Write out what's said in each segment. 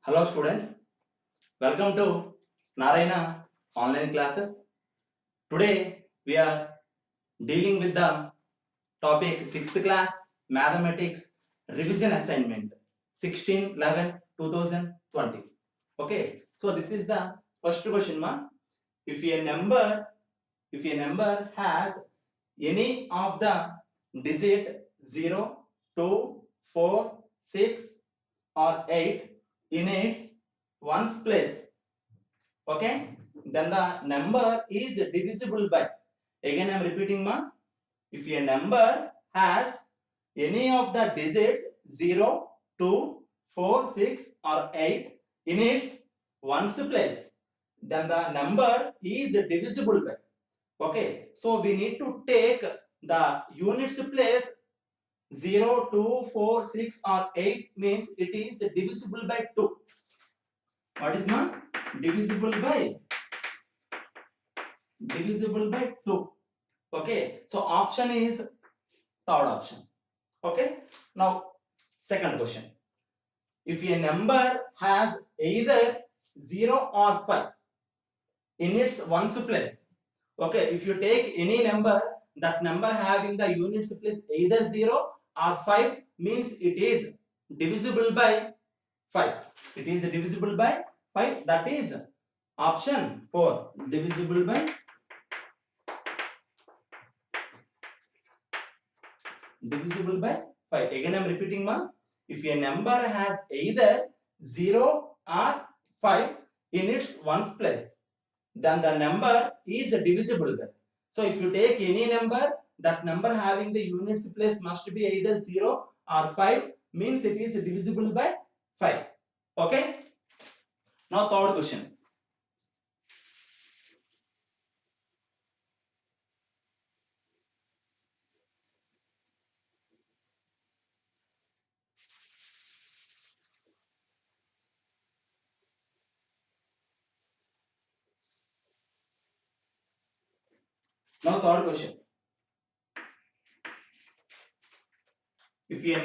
Hello students, welcome to Narayana online classes. Today we are dealing with the topic 6th class mathematics revision assignment 16/11/2020. Okay, so this is the first question ma. If a number has any of the digit 0, 2, 4, 6 or 8 in its ones place, okay, then the number is divisible by, again I am repeating ma, if a number has any of the digits 0, 2, 4, 6 or 8 in its ones place, then the number is divisible by. Okay, so we need to take the units place 0, 2, 4, 6 or 8 means it is divisible by 2. What is ma? Divisible by 2. Okay, so option is third option. Okay, now second question. If a number has either 0 or 5 in its ones place, okay, if you take any number, that number having the units place either 0 or 5 means it is divisible by 5. It is divisible by 5, that is option 4, divisible by 5. Again I am repeating ma, if a number has either 0 or 5 in its ones place, then the number is divisible by. So if you take any number, that number having the units place must be either 0 or 5 means it is divisible by 5. Okay, now third question. Now third question. If a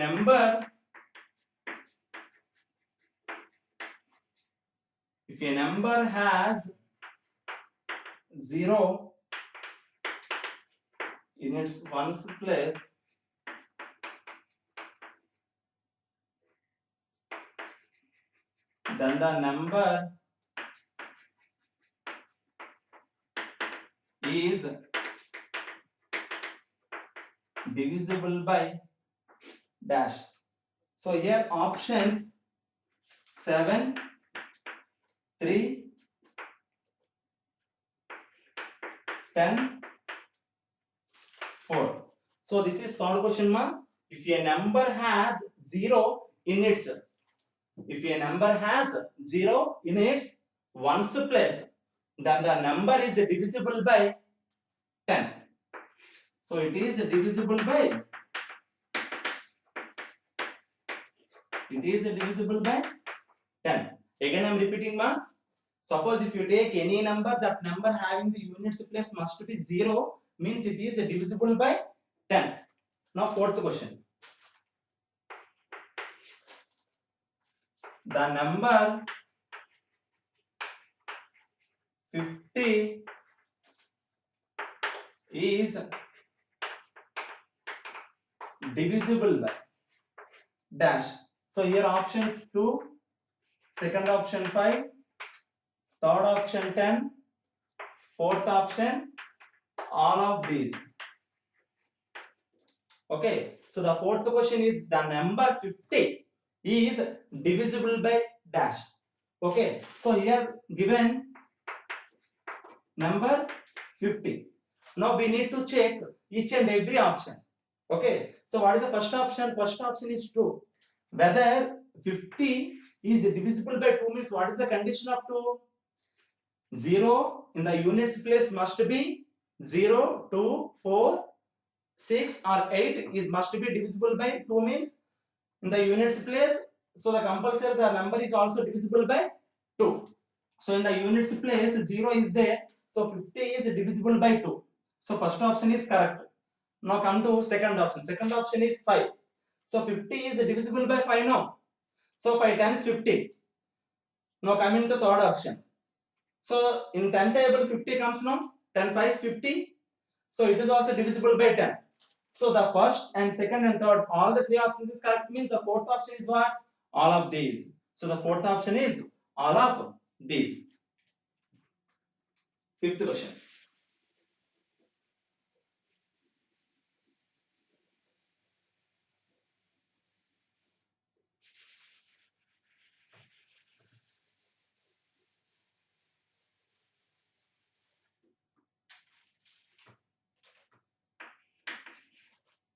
number has 0 in its ones place, then the number is divisible by dash. So here options 7, 3, 10, 4. So this is third question ma. If a number has 0 in its ones place, then the number is divisible by 10. So it is divisible by 10. Again I am repeating ma. Suppose if you take any number, that number having the units place must be 0 means it is divisible by 10. Now fourth question. The number 50 is divisible by dash. So here options 2, second option 5, third option 10, fourth option all of these. Okay, so the fourth question is the number 50 is divisible by dash. Okay, so here given number 50. Now we need to check each and every option. Okay, so what is the first option? First option is true. Whether 50 is divisible by 2 means what is the condition of 2? 0 in the units place must be 0, 2, 4, 6 or 8 is must be divisible by 2 means in the units place. So the compulsory the number is also divisible by 2. So in the units place 0 is there. So 50 is divisible by 2. So first option is correct. Now come to second option. Second option is 5. So 50 is divisible by 5 now. So 5 times 50. Now coming to third option. So in 10 table 50 comes now. 10 5 is 50. So it is also divisible by 10. So the first and second and third, all the three options is correct, means the fourth option is what? All of these. So the fourth option is all of these. Fifth question.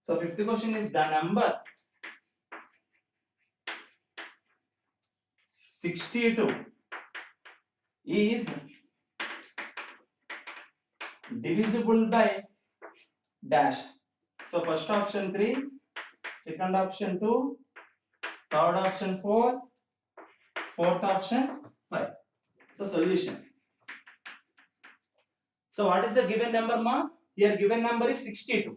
So fifth question is the number 62 is divisible by dash. So first option 3, second option 2, third option 4, fourth option 5. So solution. So what is the given number, ma? Here given number is 62.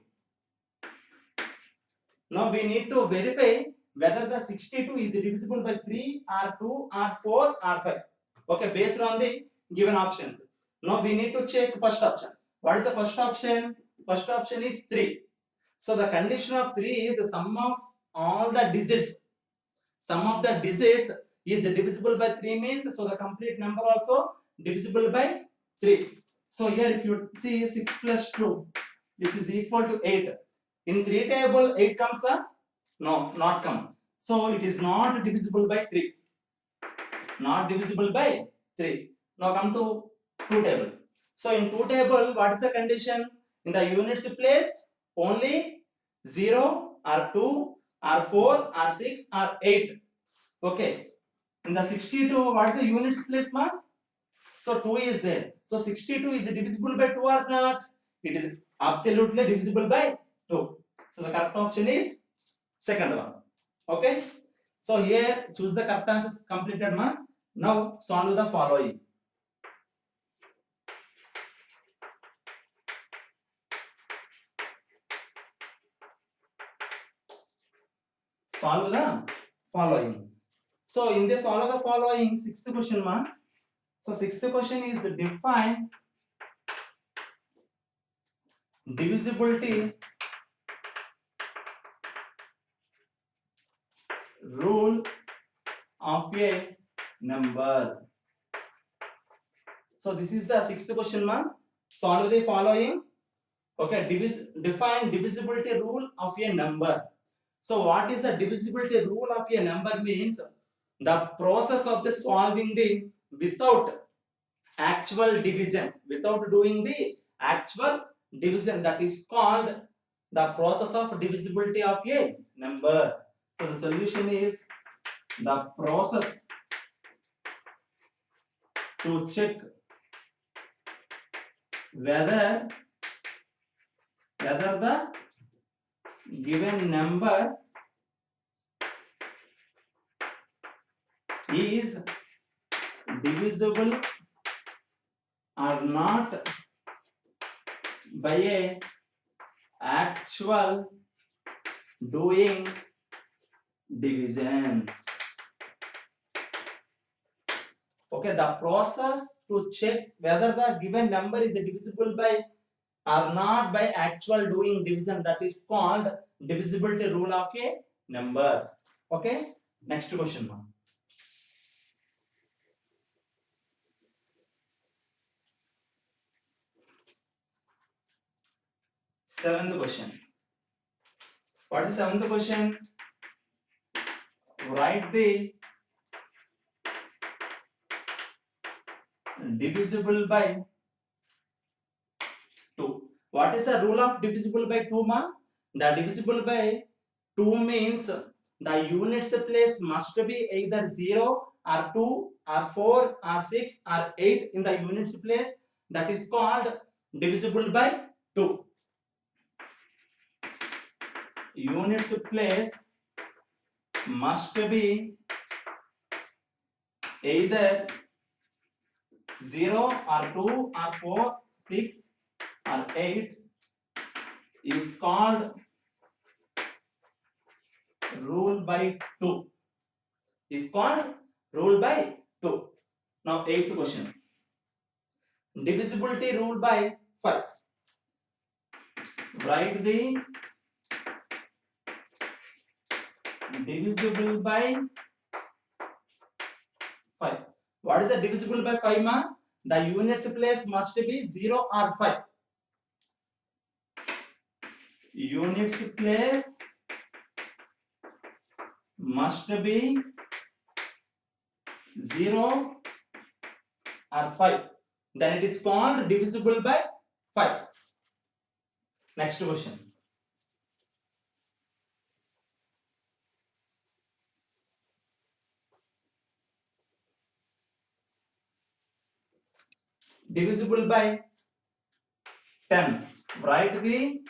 Now we need to verify whether the 62 is divisible by 3 or 2 or 4 or 5. Okay, based on the given options. Now we need to check first option. What is the first option? First option is 3. So the condition of 3 is the sum of all the digits. Sum of the digits is divisible by 3 means, so the complete number also divisible by 3. So here if you see 6 plus 2, which is equal to 8. In 3 table 8 comes a? No, not come. So it is not divisible by 3. Not divisible by 3. Now come to 2 table. So in 2 table, what is the condition? In the units place, only 0 or 2 or 4 or 6 or 8. Okay. In the 62, what is the units place, ma? So 2 is there. So 62 is divisible by 2 or not? It is absolutely divisible by 2. So the correct option is second one. Okay. So here choose the correct answers completed, ma. Now solve the following. Solve the following. So in this solve the following, sixth question, ma. So sixth question is define divisibility rule of a number. So this is the sixth question, ma. Solve the following. Okay, define divisibility rule of a number. So what is the divisibility rule of a number means? The process of the solving the without actual division, without doing the actual division, that is called the process of divisibility of a number. So the solution is the process to check whether the given number is divisible or not by a actual doing division. Okay, the process to check whether the given number is divisible by or not by actual doing division, that is called divisibility rule of a number. Okay, next question, ma'am. Seventh question. What is the seventh question? Write the divisible by 2. What is the rule of divisible by 2, ma? The divisible by 2 means the units place must be either 0 or 2 or 4 or 6 or 8 in the units place, that is called divisible by 2. Units place must be either 0 or 2 or 4, 6 or 8 is called rule by 2. Is called rule by 2. Now, eighth question. Divisibility rule by 5. Write the divisible by 5. What is the divisible by 5, ma? The units place must be 0 or 5. Units place must be 0 or 5. Then it is called divisible by 5. Next question. Divisible by 10. Write the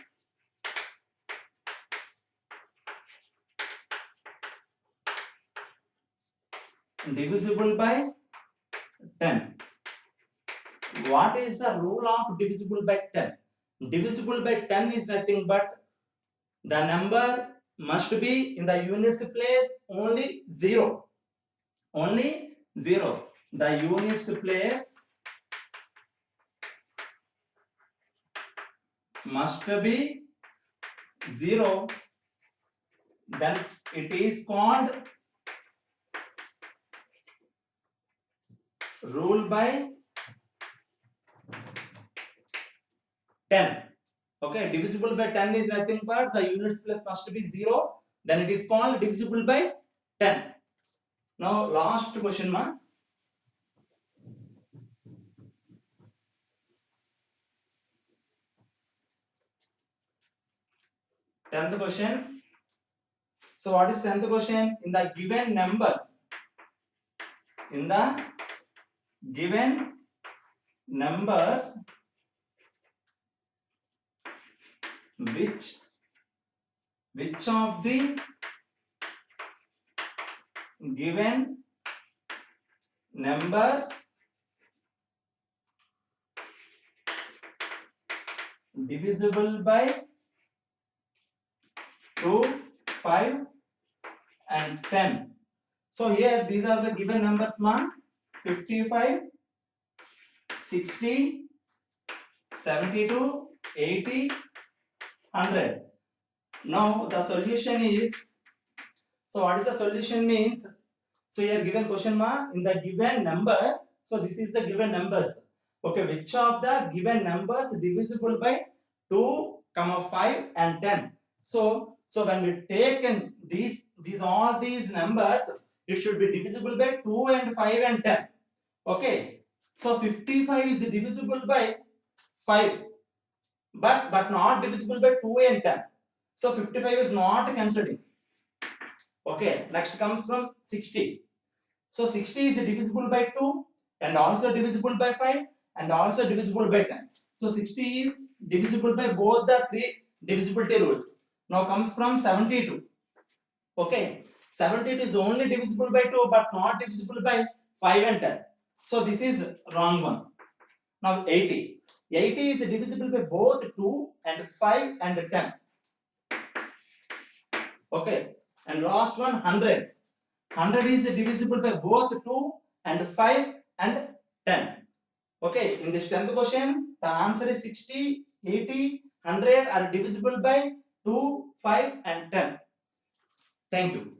divisible by 10. What is the rule of divisible by 10? Divisible by 10 is nothing but the number must be in the units place only 0. Only 0. The units place must be 0. Then it is called rule by 10. Okay, divisible by 10 is nothing but the units place must be 0. Then it is called divisible by 10. Now, last question, ma. Tenth question. So, what is 10th question? In the given numbers, which of the given numbers divisible by 2, 5 and 10. So here these are the given numbers, ma. 55, 60, 72, 80, 100. Now the solution is, so what is the solution means? So here given question, ma, in the given number, so this is the given numbers. Okay, which of the given numbers divisible by 2, 5 and 10? So when we take in all these numbers, it should be divisible by 2 and 5 and 10. Okay, so 55 is divisible by 5, but not divisible by 2 and 10. So 55 is not considered. Okay, next comes from 60. So 60 is divisible by 2 and also divisible by 5 and also divisible by 10. So 60 is divisible by both the three divisibility rules. Now comes from 72. Okay, 72 is only divisible by 2 but not divisible by 5 and 10. So this is wrong one. Now 80. 80 is divisible by both 2 and 5 and 10. Okay, and last one 100. 100 is divisible by both 2 and 5 and 10. Okay, in this 10th question, the answer is 60, 80, 100 are divisible by 2, 5 and 10. Thank you.